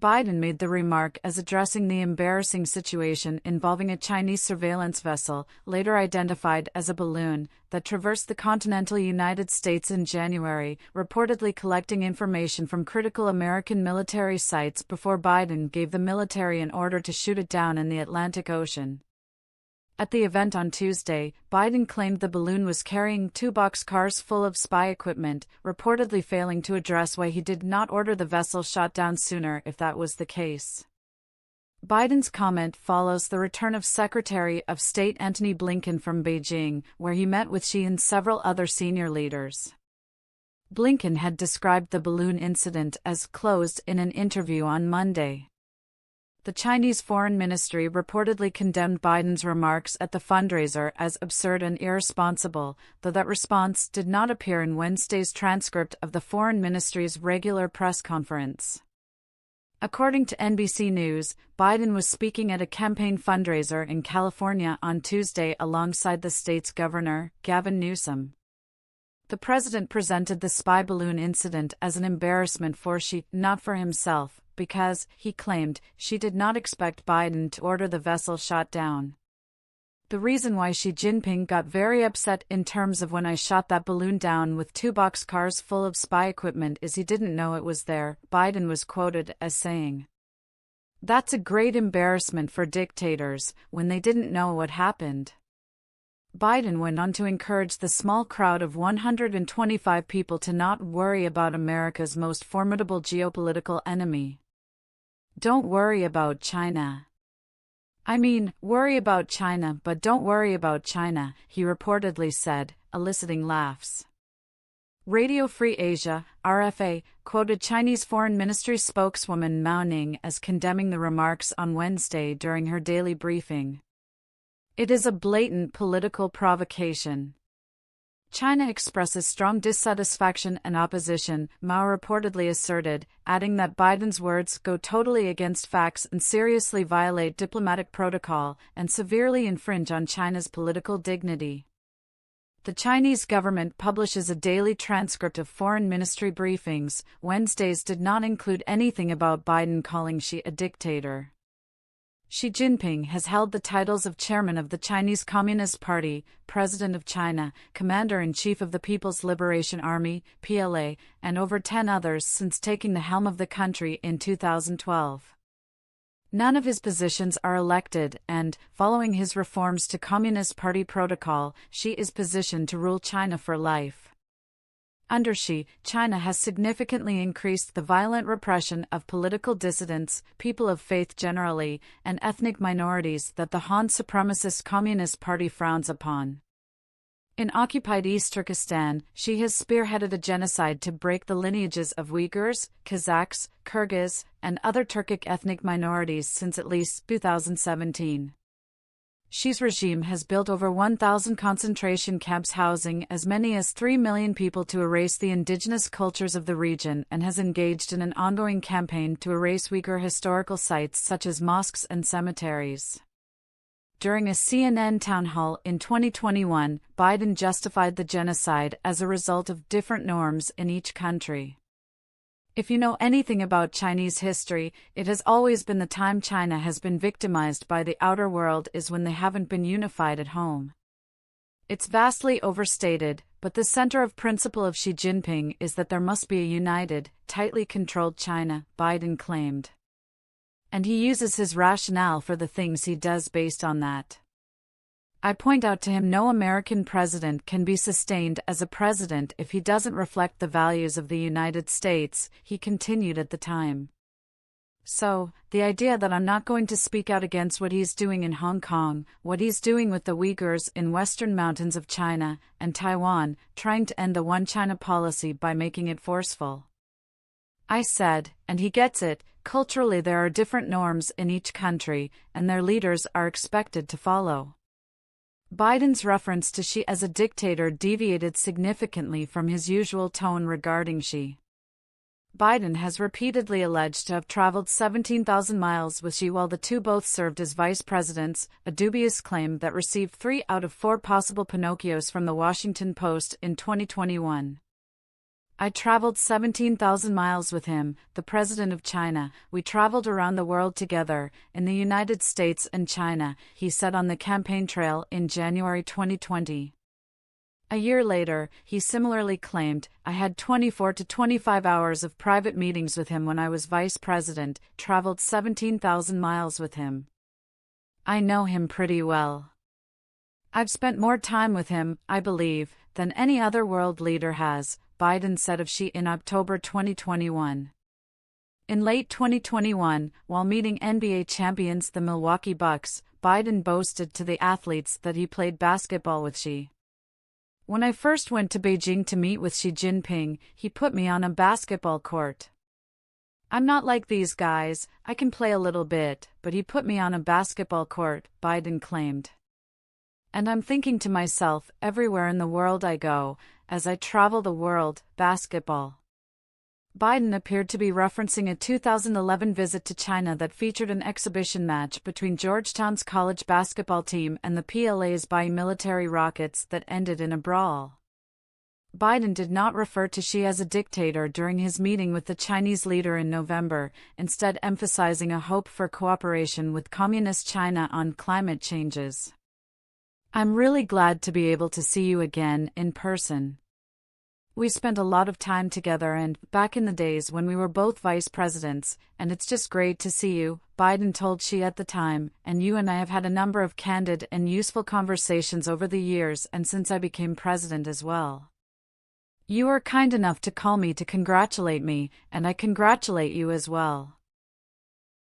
Biden made the remark as addressing the embarrassing situation involving a Chinese surveillance vessel, later identified as a balloon, that traversed the continental United States in January, reportedly collecting information from critical American military sites before Biden gave the military an order to shoot it down in the Atlantic Ocean. At the event on Tuesday, Biden claimed the balloon was carrying 2 boxcars full of spy equipment, reportedly failing to address why he did not order the vessel shot down sooner if that was the case. Biden's comment follows the return of Secretary of State Antony Blinken from Beijing, where he met with Xi and several other senior leaders. Blinken had described the balloon incident as closed in an interview on Monday. The Chinese Foreign Ministry reportedly condemned Biden's remarks at the Fundraiser as absurd and irresponsible, though that response did not appear in Wednesday's transcript of the Foreign Ministry's regular press conference. According to NBC News, Biden was speaking at a campaign fundraiser in California on Tuesday alongside the state's governor, Gavin Newsom. The president presented the spy balloon incident as an embarrassment for Xi, not for himself, because, he claimed, Xi did not expect Biden to order the vessel shot down. The reason why Xi Jinping got very upset in terms of when I shot that balloon down with 2 boxcars full of spy equipment is he didn't know it was there, Biden was quoted as saying. That's a great embarrassment for dictators, when they didn't know what happened. Biden went on to encourage the small crowd of 125 people to not worry about America's most formidable geopolitical enemy. Don't worry about China. I mean, worry about China, but don't worry about China, he reportedly said, eliciting laughs. Radio Free Asia, RFA, quoted Chinese Foreign Ministry spokeswoman Mao Ning as condemning the remarks on Wednesday during her daily briefing. It is a blatant political provocation. China expresses strong dissatisfaction and opposition, Mao reportedly asserted, adding that Biden's words go totally against facts and seriously violate diplomatic protocol and severely infringe on China's political dignity. The Chinese government publishes a daily transcript of foreign ministry briefings. Wednesday's did not include anything about Biden calling Xi a dictator. Xi Jinping has held the titles of Chairman of the Chinese Communist Party, President of China, Commander-in-Chief of the People's Liberation Army, PLA, and over 10 others since taking the helm of the country in 2012. None of his positions are elected and, following his reforms to Communist Party protocol, Xi is positioned to rule China for life. Under Xi, China has significantly increased the violent repression of political dissidents, people of faith generally, and ethnic minorities that the Han supremacist Communist Party frowns upon. In occupied East Turkestan, Xi has spearheaded a genocide to break the lineages of Uyghurs, Kazakhs, Kyrgyz, and other Turkic ethnic minorities since at least 2017. Xi's regime has built over 1,000 concentration camps housing as many as 3 million people to erase the indigenous cultures of the region and has engaged in an ongoing campaign to erase Uyghur historical sites such as mosques and cemeteries. During a CNN town hall in 2021, Biden justified the genocide as a result of different norms in each country. If you know anything about Chinese history, it has always been the time China has been victimized by the outer world is when they haven't been unified at home. It's vastly overstated, but the center of principle of Xi Jinping is that there must be a united, tightly controlled China, Biden claimed. And he uses his rationale for the things he does based on that. I point out to him no American president can be sustained as a president if he doesn't reflect the values of the United States, he continued at the time. So, the idea that I'm not going to speak out against what he's doing in Hong Kong, what he's doing with the Uyghurs in western mountains of China, and Taiwan, trying to end the One China policy by making it forceful. I said, and he gets it, culturally there are different norms in each country, and their leaders are expected to follow. Biden's reference to Xi as a dictator deviated significantly from his usual tone regarding Xi. Biden has repeatedly alleged to have traveled 17,000 miles with Xi while the two both served as vice presidents, a dubious claim that received 3 out of 4 possible Pinocchios from the Washington Post in 2021. I traveled 17,000 miles with him, the president of China. We traveled around the world together, in the United States and China, he said on the campaign trail in January 2020. A year later, he similarly claimed, I had 24 to 25 hours of private meetings with him when I was vice president, traveled 17,000 miles with him. I know him pretty well. I've spent more time with him, I believe, than any other world leader has, Biden said of Xi in October 2021. In late 2021, while meeting NBA champions the Milwaukee Bucks, Biden boasted to the athletes that he played basketball with Xi. When I first went to Beijing to meet with Xi Jinping, he put me on a basketball court. I'm not like these guys, I can play a little bit, but he put me on a basketball court, Biden claimed. And I'm thinking to myself, everywhere in the world I go, as I travel the world, basketball. Biden appeared to be referencing a 2011 visit to China that featured an exhibition match between Georgetown's college basketball team and the PLA's bi-military Rockets that ended in a brawl. Biden did not refer to Xi as a dictator during his meeting with the Chinese leader in November, instead emphasizing a hope for cooperation with Communist China on climate changes. I'm really glad to be able to see you again in person. We spent a lot of time together and, back in the days when we were both vice presidents, and it's just great to see you, Biden told Xi at the time, and you and I have had a number of candid and useful conversations over the years and since I became president as well. You were kind enough to call me to congratulate me, and I congratulate you as well.